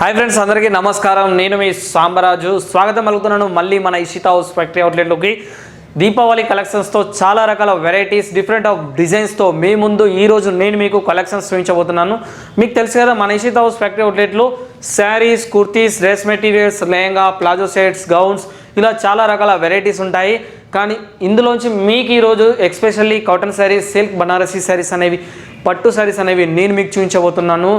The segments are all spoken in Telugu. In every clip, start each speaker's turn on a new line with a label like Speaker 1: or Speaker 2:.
Speaker 1: हाई फ्रेंड्स अंदर की नमस्कारम నేను మీ సాంబరాజు స్వాగతం పలుకుతున్నాను మళ్ళీ మన ఇషితా హౌస్ ఫ్యాక్టరీ అవుట్లెట్ లోకి దీపావళి కలెక్షన్స్ తో చాలా రకాల వెరైటీస్ డిఫరెంట్ ఆఫ్ డిజైన్స్ తో మీ ముందు ఈ రోజు నేను మీకు కలెక్షన్స్ చూపించబోతున్నాను మీకు తెలుసు కదా మన ఇషితా హౌస్ ఫ్యాక్టరీ అవుట్లెట్ లో saris kurtis dress materials lehenga palazzo sets gowns ఇలా చాలా రకాల వెరైటీస్ ఉంటాయి కానీ ఇందులోంచి మీకు ఈ రోజు especially cotton saris silk Banarasi saris అనేవి పట్టు సారీస్ అనేవి నేను మీకు చూపించబోతున్నాను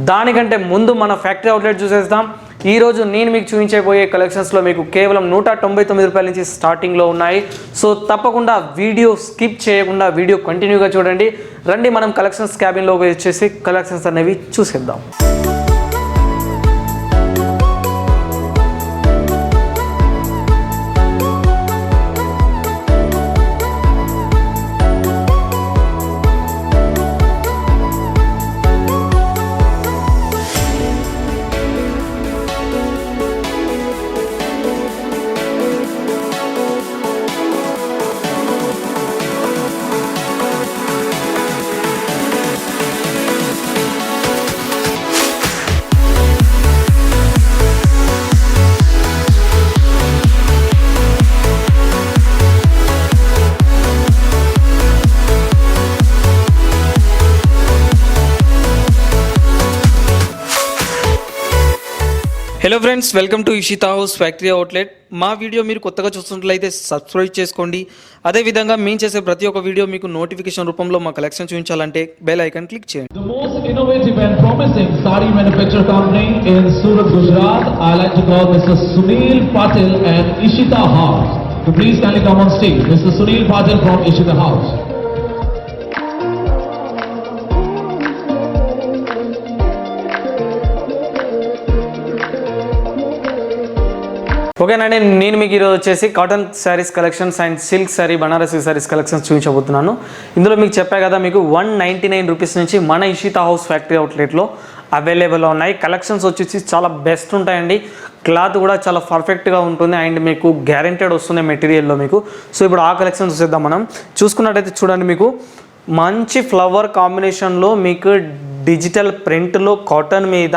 Speaker 1: దానికంటే ముందు మన ఫ్యాక్టరీ అవుట్లెట్ చూసేద్దాం ఈ రోజు నేను మీకు చూపించబోయే కలెక్షన్స్ లో మీకు కేవలం 199 రూపాయల నుంచి స్టార్టింగ్ లో ఉన్నాయి సో తప్పకుండా వీడియో స్కిప్ చేయకుండా వీడియో కంటిన్యూగా చూడండి రండి మనం కలెక్షన్స్ క్యాబిన్ లోకి వచ్చేసి కలెక్షన్స్ అనేవి చూసేద్దాం hello friends welcome to Ishita house factory outlet మా వీడియో మీరు కొత్తగా చూస్తున్నట్లయితే సబ్స్క్రైబ్ చేసుకోండి అదే విధంగా మేము చేసే ప్రతి ఒక్క వీడియో మీకు నోటిఫికేషన్ రూపంలో మా కలెక్షన్ చూపించాలంటే బెల్ ఐకాన్ క్లిక్ చేయండి.
Speaker 2: The most innovative and promising sari manufacturer company in Surat, Gujarat. I like to call Mr. Sunil Patil and Ishita House. So please kindly come on stage. Mr. Sunil Patil from Ishita House.
Speaker 1: ఓకేనండి నేను మీకు ఈరోజు వచ్చేసి cotton saris collections and silk sari Banarasi saris collections చూపించబోతున్నాను ఇందులో మీకు చెప్పా కదా మీకు 199 రూపీస్ నుంచి మన ఇషితా హౌస్ ఫ్యాక్టరీ అవుట్లెట్లో అవైలబుల్లో ఉన్నాయి కలెక్షన్స్ వచ్చేసి చాలా బెస్ట్ ఉంటాయండి క్లాత్ కూడా చాలా పర్ఫెక్ట్గా ఉంటుంది అండ్ మీకు గ్యారెంటెడ్ వస్తుంది మెటీరియల్లో మీకు సో ఇప్పుడు ఆ కలెక్షన్స్ చూసేద్దాం మనం చూసుకున్నట్టయితే చూడండి మీకు మంచి ఫ్లవర్ కాంబినేషన్లో మీకు డిజిటల్ ప్రింట్లో కాటన్ మీద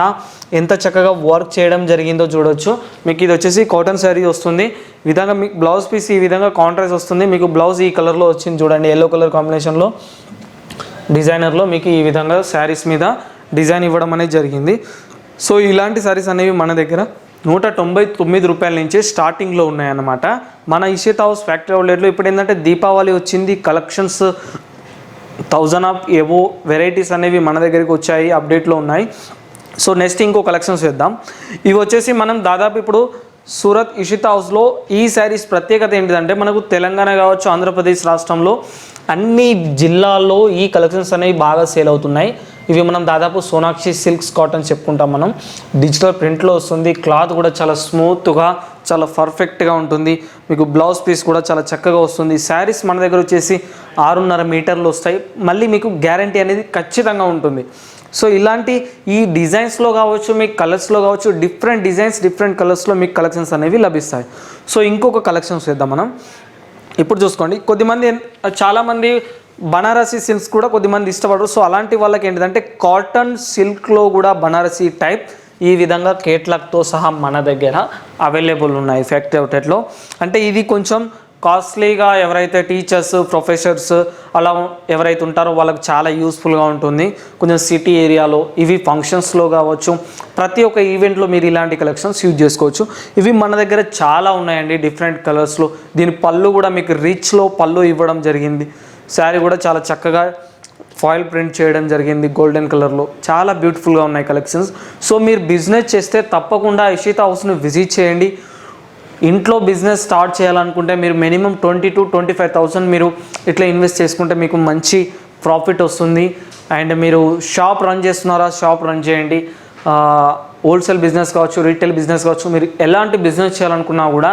Speaker 1: ఎంత చక్కగా వర్క్ చేయడం జరిగిందో చూడొచ్చు మీకు ఇది వచ్చేసి కాటన్ శారీ వస్తుంది ఈ విధంగా మీకు బ్లౌజ్ పీస్ ఈ విధంగా కాంట్రాస్ట్ వస్తుంది మీకు బ్లౌజ్ ఈ కలర్లో వచ్చింది చూడండి ఎల్లో కలర్ కాంబినేషన్లో డిజైనర్లో మీకు ఈ విధంగా శారీస్ మీద డిజైన్ ఇవ్వడం అనేది జరిగింది సో ఇలాంటి శారీస్ అనేవి మన దగ్గర 199 రూపాయల నుంచి స్టార్టింగ్లో ఉన్నాయన్నమాట మన ఇషితా హౌస్ ఫ్యాక్టరీ అవుట్లెట్లో ఇప్పుడు ఏంటంటే దీపావళి వచ్చింది కలెక్షన్స్ 1000 ఆఫ్ ఏవో వెరైటీస్ అనేవి మన దగ్గరికి వచ్చాయి అప్డేట్లో ఉన్నాయి సో నెక్స్ట్ ఇంకో కలెక్షన్స్ చేద్దాం ఇవి వచ్చేసి మనం దాదాపు ఇప్పుడు సూరత్ ఇషితా హౌస్లో ఈ శారీస్ ప్రత్యేకత ఏంటిదంటే మనకు తెలంగాణ కావచ్చు ఆంధ్రప్రదేశ్ రాష్ట్రంలో అన్ని జిల్లాల్లో ఈ కలెక్షన్స్ అనేవి బాగా సేల్ అవుతున్నాయి ఇవి మనం దాదాపు సోనాక్షి సిల్క్స్ కాటన్ చెప్పుకుంటాం మనం డిజిటల్ ప్రింట్లో వస్తుంది క్లాత్ కూడా చాలా స్మూత్గా చాలా పర్ఫెక్ట్గా ఉంటుంది మీకు బ్లౌజ్ పీస్ కూడా చాలా చక్కగా వస్తుంది శారీస్ మన దగ్గర వచ్చేసి 6.5 మీటర్లు వస్తాయి మళ్ళీ మీకు గ్యారంటీ అనేది ఖచ్చితంగా ఉంటుంది సో ఇలాంటి ఈ డిజైన్స్లో కావచ్చు మీకు కలర్స్లో కావచ్చు డిఫరెంట్ డిజైన్స్ డిఫరెంట్ కలర్స్లో మీకు కలెక్షన్స్ అనేవి లభిస్తాయి సో ఇంకొక కలెక్షన్స్ చేద్దాం మనం ఇప్పుడు చూసుకోండి కొద్దిమంది చాలామంది బనారసి సిల్క్స్ కూడా కొద్దిమంది ఇష్టపడరు సో అలాంటి వాళ్ళకి ఏంటిదంటే కాటన్ సిల్క్లో కూడా బనారసి టైప్ ఈ విధంగా కేట్లాక్తో సహా మన దగ్గర అవైలబుల్ ఉన్నాయి ఫ్యాక్టరీ అవుట్లెట్లో అంటే ఇది కొంచెం కాస్ట్లీగా ఎవరైతే టీచర్స్ ప్రొఫెసర్స్ అలా ఎవరైతే ఉంటారో వాళ్ళకి చాలా యూస్ఫుల్గా ఉంటుంది కొంచెం సిటీ ఏరియాలో ఇవి ఫంక్షన్స్లో కావచ్చు ప్రతి ఒక్క ఈవెంట్లో మీరు ఇలాంటి కలెక్షన్స్ యూజ్ చేసుకోవచ్చు ఇవి మన దగ్గర చాలా ఉన్నాయండి డిఫరెంట్ కలర్స్లో దీని పళ్ళు కూడా మీకు రిచ్లో పళ్ళు ఇవ్వడం జరిగింది శారీ కూడా చాలా చక్కగా ఫాయిల్ ప్రింట్ చేయడం జరిగింది గోల్డెన్ కలర్లో చాలా బ్యూటిఫుల్గా ఉన్నాయి కలెక్షన్స్ సో మీరు బిజినెస్ చేస్తే తప్పకుండా ఇషితా హౌస్ను విజిట్ చేయండి ఇంట్లో బిజినెస్ స్టార్ట్ చేయాలనుకుంటే మీరు మినిమం 20,000 to 25,000 మీరు ఇట్లా ఇన్వెస్ట్ చేసుకుంటే మీకు మంచి ప్రాఫిట్ వస్తుంది అండ్ మీరు షాప్ రన్ చేస్తున్నారా షాప్ రన్ చేయండి హోల్సేల్ బిజినెస్ కావచ్చు రీటైల్ బిజినెస్ కావచ్చు మీరు ఎలాంటి బిజినెస్ చేయాలనుకున్నా కూడా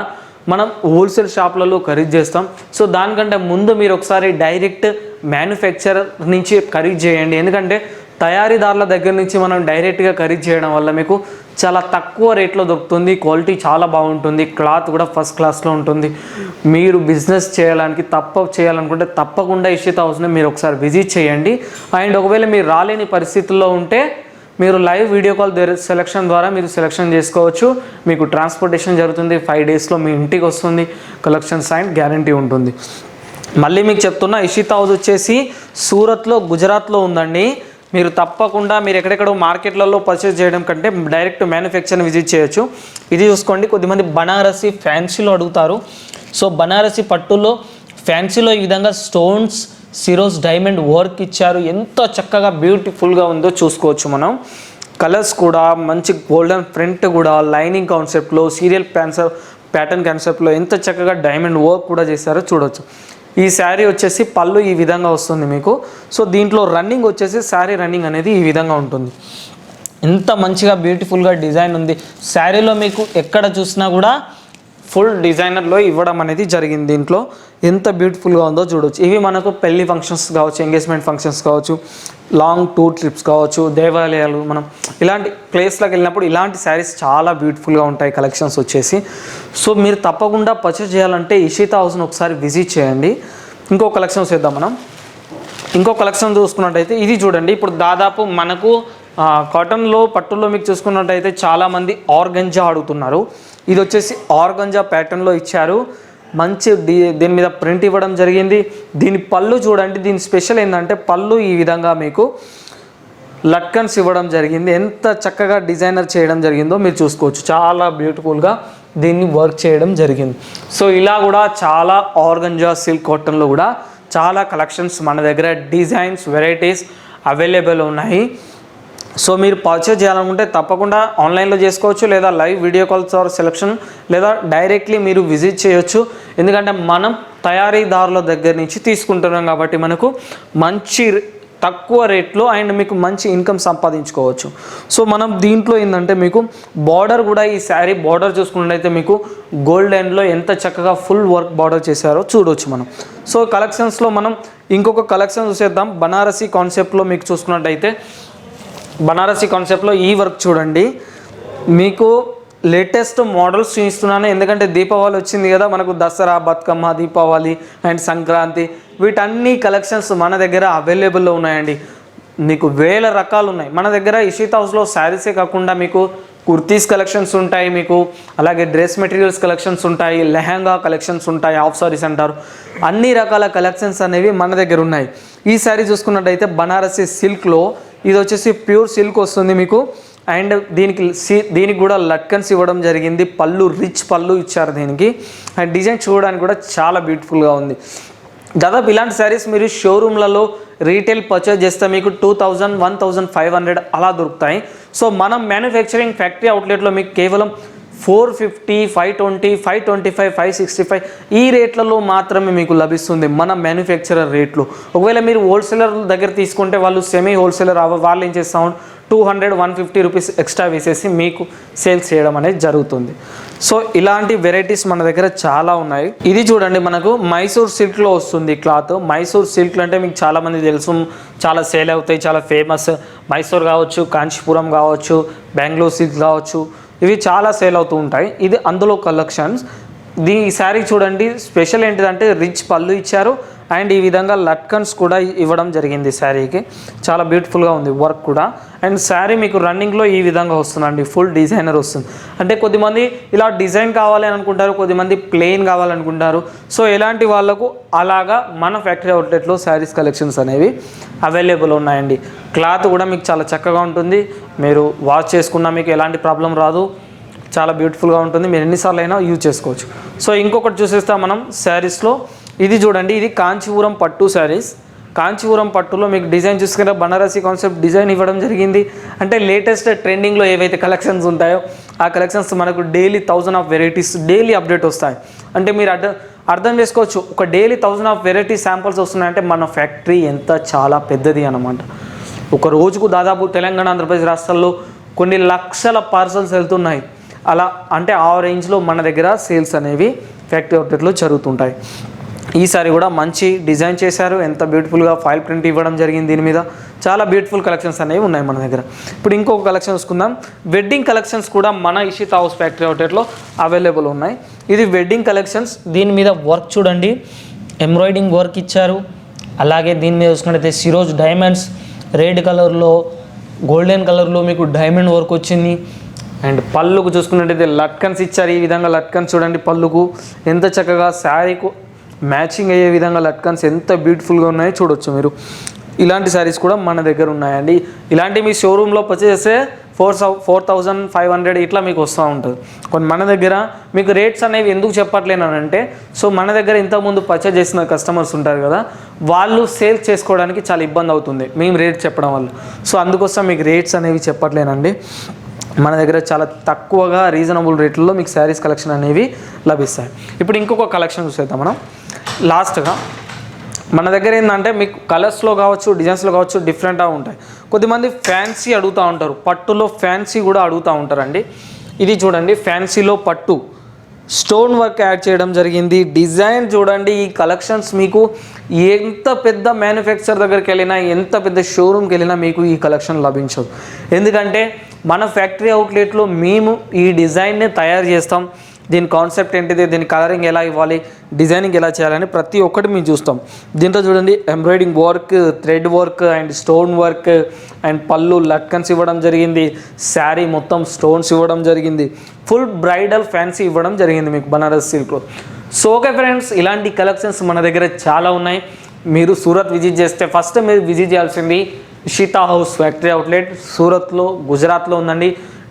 Speaker 1: మనం హోల్సేల్ షాప్లలో ఖరీదు చేస్తాం సో దానికంటే ముందు మీరు ఒకసారి డైరెక్ట్ మ్యానుఫ్యాక్చరర్ నుంచి ఖరీదు చేయండి ఎందుకంటే తయారీదారుల దగ్గర నుంచి మనం డైరెక్ట్గా ఖరీదు చేయడం వల్ల మీకు చాలా తక్కువ రేట్లో దొరుకుతుంది క్వాలిటీ చాలా బాగుంటుంది క్లాత్ కూడా ఫస్ట్ క్లాస్లో ఉంటుంది మీరు బిజినెస్ చేయాలనుకుంటే తప్పకుండా ఇషితా హౌస్ని మీరు ఒకసారి విజిట్ చేయండి అండ్ ఒకవేళ మీరు రాలేని పరిస్థితుల్లో ఉంటే మీరు లైవ్ వీడియో కాల్ సెలెక్షన్ ద్వారా మీరు సెలెక్షన్ చేసుకోవచ్చు. మీకు ట్రాన్స్పోర్టేషన్ జరుగుతుంది, 5 డేస్లో మీ ఇంటికి వస్తుంది. కలెక్షన్ సైన్ గ్యారంటీ ఉంటుంది. మళ్ళీ మీకు చెప్తున్నా, ఇషితా హౌస్ వచ్చేసి సూరత్లో, గుజరాత్లో ఉందండి. మీరు తప్పకుండా మీరు ఎక్కడెక్కడో మార్కెట్లలో పర్చేస్ చేయడం కంటే డైరెక్ట్ మ్యానుఫ్యాక్చర్ని విజిట్ చేయొచ్చు. ఇది చూసుకోండి, కొద్దిమంది బనారసి ఫ్యాన్సీలో అడుగుతారు. సో బనారసి పట్టులో ఫ్యాన్సీలో ఈ విధంగా స్టోన్స్, సిరోస్, డైమండ్ వర్క్ ఇచ్చారు. ఎంత చక్కగా బ్యూటిఫుల్గా ఉందో చూసుకోవచ్చు మనం. కలర్స్ కూడా మంచి గోల్డెన్ ప్రింట్ కూడా లైనింగ్ కాన్సెప్ట్లో, సీరియల్ ప్యాటర్న్ కాన్సెప్ట్లో ఎంత చక్కగా డైమండ్ వర్క్ కూడా చేశారో చూడవచ్చు. ఈ శారీ వచ్చేసి పళ్ళు ఈ విధంగా వస్తుంది మీకు. సో దీంట్లో రన్నింగ్ వచ్చేసి శారీ రన్నింగ్ అనేది ఈ విధంగా ఉంటుంది. ఎంత మంచిగా బ్యూటిఫుల్గా డిజైన్ ఉంది. శారీలో మీకు ఎక్కడ చూసినా కూడా ఫుల్ డిజైనర్లో ఇవ్వడం అనేది జరిగింది. దీంట్లో ఎంత బ్యూటిఫుల్గా ఉందో చూడవచ్చు. ఇవి మనకు పెళ్లి ఫంక్షన్స్ కావచ్చు, ఎంగేజ్మెంట్ ఫంక్షన్స్ కావచ్చు, లాంగ్ టూర్ ట్రిప్స్ కావచ్చు, దేవాలయాలు, మనం ఇలాంటి ప్లేస్లోకి వెళ్ళినప్పుడు ఇలాంటి శారీస్ చాలా బ్యూటిఫుల్గా ఉంటాయి కలెక్షన్స్ వచ్చేసి. సో మీరు తప్పకుండా పర్చేస్ చేయాలంటే ఇషితా హౌస్ని ఒకసారి విజిట్ చేయండి. ఇంకో కలెక్షన్స్ చేద్దాం మనం. ఇంకో కలెక్షన్ చూసుకున్నట్టయితే ఇది చూడండి. ఇప్పుడు దాదాపు మనకు కాటన్లో, పట్టులో మీకు చూసుకున్నట్టయితే చాలామంది ఆర్గంజా అడుగుతున్నారు. ఇది వచ్చేసి ఆర్గంజా ప్యాటర్న్లో ఇచ్చారు. మంచి దీని మీద ప్రింట్ ఇవ్వడం జరిగింది. దీని పళ్ళు చూడండి. దీని స్పెషల్ ఏంటంటే పళ్ళు ఈ విధంగా మీకు లట్కన్స్ ఇవ్వడం జరిగింది. ఎంత చక్కగా డిజైనర్ చేయడం జరిగిందో మీరు చూసుకోవచ్చు. చాలా బ్యూటిఫుల్గా దీన్ని వర్క్ చేయడం జరిగింది. సో ఇలా కూడా చాలా ఆర్గంజా, సిల్క్ కాటన్లో కూడా చాలా కలెక్షన్స్ మన దగ్గర డిజైన్స్, వెరైటీస్ అవైలబుల్ ఉన్నాయి. సో మీరు పర్చేజ్ చేయాలనుకుంటే తప్పకుండా ఆన్లైన్లో చేసుకోవచ్చు, లేదా live video calls or selection, లేదా డైరెక్ట్లీ మీరు విజిట్ చేయొచ్చు. ఎందుకంటే మనం తయారీదారుల దగ్గర నుంచి తీసుకుంటున్నాం కాబట్టి మనకు మంచి తక్కువ రేట్లో అండ్ మీకు మంచి ఇన్కమ్ సంపాదించుకోవచ్చు. సో మనం దీంట్లో ఏంటంటే మీకు బార్డర్ కూడా, ఈ శారీ బార్డర్ చూసుకున్నట్లయితే మీకు గోల్డెన్లో ఎంత చక్కగా ఫుల్ వర్క్ బార్డర్ చేశారో చూడవచ్చు మనం. సో కలెక్షన్స్లో మనం ఇంకొక కలెక్షన్ చూసేద్దాం. బనారసి కాన్సెప్ట్లో మీకు చూసుకున్నట్టయితే బనారసి కాన్సెప్ట్లో ఈ వర్క్ చూడండి. మీకు లేటెస్ట్ మోడల్స్ చూపిస్తున్నాను, ఎందుకంటే దీపావళి వచ్చింది కదా మనకు. దసరా, బతుకమ్మ, దీపావళి అండ్ సంక్రాంతి, వీటన్ని కలెక్షన్స్ మన దగ్గర అవైలబుల్లో ఉన్నాయండి. మీకు వేల రకాలు ఉన్నాయి మన దగ్గర. ఇషితా హౌస్లో శారీసే కాకుండా మీకు కుర్తీస్ కలెక్షన్స్ ఉంటాయి, మీకు అలాగే డ్రెస్ మెటీరియల్స్ కలెక్షన్స్ ఉంటాయి, లెహంగా కలెక్షన్స్ ఉంటాయి, హాఫ్ సారీస్ అంటారు. అన్ని రకాల కలెక్షన్స్ అనేవి మన దగ్గర ఉన్నాయి. ఈ శారీ చూసుకున్నట్టయితే బనారసి సిల్క్లో, ఇది వచ్చేసి ప్యూర్ సిల్క్ వస్తుంది మీకు. అండ్ దీనికి కూడా లట్కన్స్ ఇవ్వడం జరిగింది. పళ్ళు రిచ్ పళ్ళు ఇచ్చారు దీనికి. అండ్ డిజైన్ చూడడానికి కూడా చాలా బ్యూటిఫుల్గా ఉంది. దాదాపు ఇలాంటి శారీస్ మీరు షోరూమ్లలో రీటైల్ పర్చేజ్ చేస్తే మీకు 2000, 1500 అలా దొరుకుతాయి. సో మనం మ్యానుఫ్యాక్చరింగ్ ఫ్యాక్టరీ అవుట్లెట్లో మీకు కేవలం 450, 520, 525, 565 ఈ రేట్లలో మాత్రమే మీకు లభిస్తుంది మన మ్యానుఫ్యాక్చరర్ రేట్లు. ఒకవేళ మీరు హోల్సేలర్ దగ్గర తీసుకుంటే వాళ్ళు సెమీ హోల్సేలర్ వాళ్ళు ఏం చేస్తాం, 200, 150 రూపీస్ ఎక్స్ట్రా వేసేసి మీకు సేల్స్ చేయడం అనేది జరుగుతుంది. సో ఇలాంటి వెరైటీస్ మన దగ్గర చాలా ఉన్నాయి. ఇది చూడండి, మనకు మైసూర్ సిల్క్లో వస్తుంది క్లాత్. మైసూర్ సిల్క్ అంటే మీకు చాలామంది తెలుసు, చాలా సేల్ అవుతాయి, చాలా ఫేమస్. మైసూర్ కావచ్చు, కాంచీపురం కావచ్చు, బెంగళూరు సిల్క్ కావచ్చు, ఇవి చాలా సేల్ అవుతూ ఉంటాయి. ఇది అందులో కలెక్షన్స్. ఈ శారీ చూడండి, స్పెషల్ ఏంటిదంటే రిచ్ పళ్ళు ఇచ్చారు అండ్ ఈ విధంగా లట్కన్స్ కూడా ఇవ్వడం జరిగింది శారీకి. చాలా బ్యూటిఫుల్గా ఉంది వర్క్ కూడా. అండ్ శారీ మీకు రన్నింగ్లో ఈ విధంగా వస్తుందండి, ఫుల్ డిజైనర్ వస్తుంది. అంటే కొద్దిమంది ఇలా డిజైన్ కావాలి అని అనుకుంటారు, కొద్దిమంది ప్లెయిన్ కావాలనుకుంటారు. సో ఎలాంటి వాళ్ళకు అలాగా మన ఫ్యాక్టరీ అవుట్లెట్లో శారీస్ కలెక్షన్స్ అనేవి అవైలబుల్ ఉన్నాయండి. క్లాత్ కూడా మీకు చాలా చక్కగా ఉంటుంది, మీరు వాష్ చేసుకున్నా మీకు ఎలాంటి ప్రాబ్లం రాదు, చాలా బ్యూటిఫుల్గా ఉంటుంది, మీరు ఎన్నిసార్లు అయినా యూజ్ చేసుకోవచ్చు. సో ఇంకొకటి చూసేస్తాం మనం శారీస్లో. ఇది చూడండి, ఇది కాంచీపురం పట్టు శారీస్. కాంచీపురం పట్టులో మీకు డిజైన్ చూసుకుంటే బనారసి కాన్సెప్ట్ డిజైన్ ఇవ్వడం జరిగింది. అంటే లేటెస్ట్ ట్రెండింగ్లో ఏవైతే కలెక్షన్స్ ఉంటాయో ఆ కలెక్షన్స్ మనకు daily 1000 of varieties daily update వస్తాయి. అంటే మీరు అర్థం చేసుకోవచ్చు, ఒక డైలీ 1000 ఆఫ్ వెరైటీ శాంపుల్స్ వస్తున్నాయంటే మన ఫ్యాక్టరీ ఎంత చాలా పెద్దది అన్నమాట. ఒక రోజుకు దాదాపు తెలంగాణ, ఆంధ్రప్రదేశ్ రాష్ట్రాల్లో కొన్ని లక్షల పార్సల్స్ వెళ్తున్నాయి. అలా అంటే ఆ రేంజ్లో మన దగ్గర సేల్స్ అనేవి ఫ్యాక్టరీ అవుట్లెట్లో జరుగుతుంటాయి. ఈసారి కూడా మంచి డిజైన్ చేశారు, ఎంత బ్యూటిఫుల్గా ఫైల్ ప్రింట్ ఇవ్వడం జరిగింది. దీని మీద చాలా బ్యూటిఫుల్ కలెక్షన్స్ అనేవి ఉన్నాయి మన దగ్గర. ఇప్పుడు ఇంకొక కలెక్షన్ చూసుకుందాం. వెడ్డింగ్ కలెక్షన్స్ కూడా మన ఇషితా హౌస్ ఫ్యాక్టరీ అవుట్లెట్లో అవైలబుల్ ఉన్నాయి. ఇది వెడ్డింగ్ కలెక్షన్స్. దీని మీద వర్క్ చూడండి, ఎంబ్రాయిడింగ్ వర్క్ ఇచ్చారు. అలాగే దీని మీద చూసుకున్నట్లయితే సిరోజ్ డైమండ్స్ రెడ్ కలర్లో గోల్డెన్ కలర్లో మీకు డైమండ్ వర్క్ వచ్చింది. అండ్ పళ్ళుకు చూసుకున్నట్టయితే లట్కన్స్ ఇచ్చారు. ఈ విధంగా లట్కన్స్ చూడండి, పళ్ళుకు ఎంత చక్కగా శారీకు మ్యాచింగ్ అయ్యే విధంగా లట్కన్స్ ఎంత బ్యూటిఫుల్గా ఉన్నాయో చూడొచ్చు మీరు. ఇలాంటి శారీస్ కూడా మన దగ్గర ఉన్నాయండి. ఇలాంటి మీ షోరూంలో పర్చేస్ చేస్తే 4,500 ఇట్లా మీకు వస్తూ ఉంటుంది. కొన్ని మన దగ్గర మీకు రేట్స్ అనేవి ఎందుకు చెప్పట్లేనంటే, సో మన దగ్గర ఇంతకుముందు పర్చేస్ చేసిన కస్టమర్స్ ఉంటారు కదా, వాళ్ళు సేల్స్ చేసుకోవడానికి చాలా ఇబ్బంది అవుతుంది మేము రేట్ చెప్పడం వల్ల. సో అందుకోసం మీకు రేట్స్ అనేవి చెప్పట్లేనండి. మన దగ్గర చాలా తక్కువగా రీజనబుల్ రేట్లలో మీకు శారీస్ కలెక్షన్ అనేవి లభిస్తాయి. ఇప్పుడు ఇంకొక కలెక్షన్ చూసేద్దాం మనం లాస్ట్గా. మన దగ్గర ఏంటంటే మీకు కలర్స్లో కావచ్చు, డిజైన్స్లో కావచ్చు డిఫరెంట్గా ఉంటాయి. కొద్దిమంది ఫ్యాన్సీ అడుగుతూ ఉంటారు, పట్టులో ఫ్యాన్సీ కూడా అడుగుతూ ఉంటారండి. ఇది చూడండి, ఫ్యాన్సీలో పట్టు స్టోన్ వర్క్ యాడ్ చేయడం జరిగింది. డిజైన్ చూడండి, ఈ కలెక్షన్స్ మీకు ఎంత పెద్ద మ్యానుఫ్యాక్చర్ దగ్గరికి వెళ్ళినా, ఎంత పెద్ద షోరూమ్కి వెళ్ళినా మీకు ఈ కలెక్షన్ లభించదు. ఎందుకంటే మన ఫ్యాక్టరీ అవుట్లెట్లో మేము ఈ డిజైన్నే తయారు చేస్తాం. దీని కాన్సెప్ట్ ఏంటిది, దీని కలరింగ్ ఎలా ఇవ్వాలి, డిజైనింగ్ ఎలా చేయాలని ప్రతి ఒక్కటి మేము చూస్తాం. దీంట్లో చూడండి embroidering work, thread work and stone work and పళ్ళు లట్కన్స్ ఇవ్వడం జరిగింది. శారీ మొత్తం స్టోన్స్ ఇవ్వడం జరిగింది. ఫుల్ బ్రైడల్ ఫ్యాన్సీ ఇవ్వడం జరిగింది మీకు బనారస్ సిల్క్లో. సో ఓకే ఫ్రెండ్స్, ఇలాంటి కలెక్షన్స్ మన దగ్గర చాలా ఉన్నాయి. మీరు సూరత్ విజిట్ చేస్తే ఫస్ట్ మీరు విజిట్ చేయాల్సింది ఇషితా హౌస్ ఫ్యాక్టరీ అవుట్లెట్, సూరత్లో, గుజరాత్లో ఉందండి.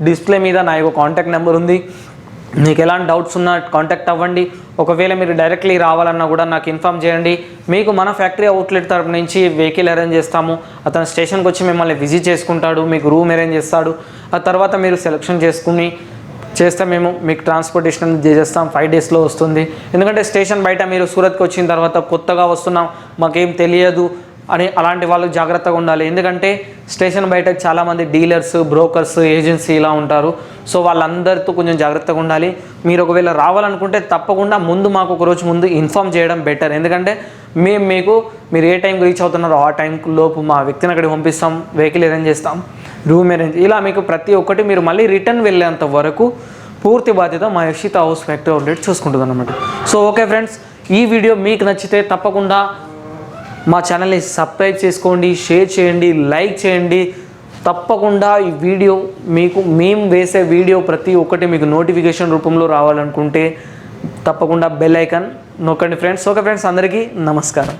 Speaker 1: డిస్ప్లే మీద నా యొక్క కాంటాక్ట్ నెంబర్ ఉంది. మీకు ఎలాంటి డౌట్స్ ఉన్నా కాంటాక్ట్ అవ్వండి. ఒకవేళ మీరు డైరెక్ట్లీ రావాలన్నా కూడా నాకు ఇన్ఫామ్ చేయండి. మీకు మన ఫ్యాక్టరీ అవుట్లెట్ తరపు నుంచి వెహికల్ అరేంజ్ చేస్తాము. అతను స్టేషన్కి వచ్చి మిమ్మల్ని విజిట్ చేసుకుంటాడు, మీకు రూమ్ అరేంజ్ చేస్తాడు. ఆ తర్వాత మీరు సెలెక్షన్ చేసుకుని చేస్తే మేము మీకు ట్రాన్స్పోర్టేషన్ చేసేస్తాం. 5 డేస్లో వస్తుంది. ఎందుకంటే స్టేషన్ బయట మీరు సూరత్కి వచ్చిన తర్వాత కొత్తగా వస్తున్నాం, మాకేం తెలియదు అని అలాంటి వాళ్ళు జాగ్రత్తగా ఉండాలి. ఎందుకంటే స్టేషన్ బయట చాలామంది డీలర్స్, బ్రోకర్స్, ఏజెన్సీ ఇలా ఉంటారు. సో వాళ్ళందరితో కొంచెం జాగ్రత్తగా ఉండాలి. మీరు ఒకవేళ రావాలనుకుంటే తప్పకుండా ముందు మాకు ఒక రోజు ముందు ఇన్ఫామ్ చేయడం బెటర్. ఎందుకంటే మేము మీకు మీరు ఏ టైంకి రీచ్ అవుతున్నారో ఆ టైం లోపు మా వ్యక్తిని అక్కడికి పంపిస్తాం, వెహికల్ అరేంజ్ చేస్తాం, రూమ్ అరేంజ్, ఇలా మీకు ప్రతి ఒక్కటి మీరు మళ్ళీ రిటర్న్ వెళ్ళేంత వరకు పూర్తి బాధ్యత మా ఇషితా హౌస్ ఫ్యాక్టరీ అవుట్లెట్ చూసుకుంటుంది అన్నమాట. సో ఓకే ఫ్రెండ్స్, ఈ వీడియో మీకు నచ్చితే తప్పకుండా మా ఛానల్ని సబ్స్క్రైబ్ చేసుకోండి, షేర్ చేయండి, లైక్ చేయండి. తప్పకుండా ఈ వీడియో మీకు మేము వేసే వీడియో ప్రతి ఒక్కటి మీకు నోటిఫికేషన్ రూపంలో రావాలనుకుంటే తప్పకుండా బెల్ ఐకాన్ నొక్కండి ఫ్రెండ్స్. ఓకే ఫ్రెండ్స్, అందరికీ నమస్కారం.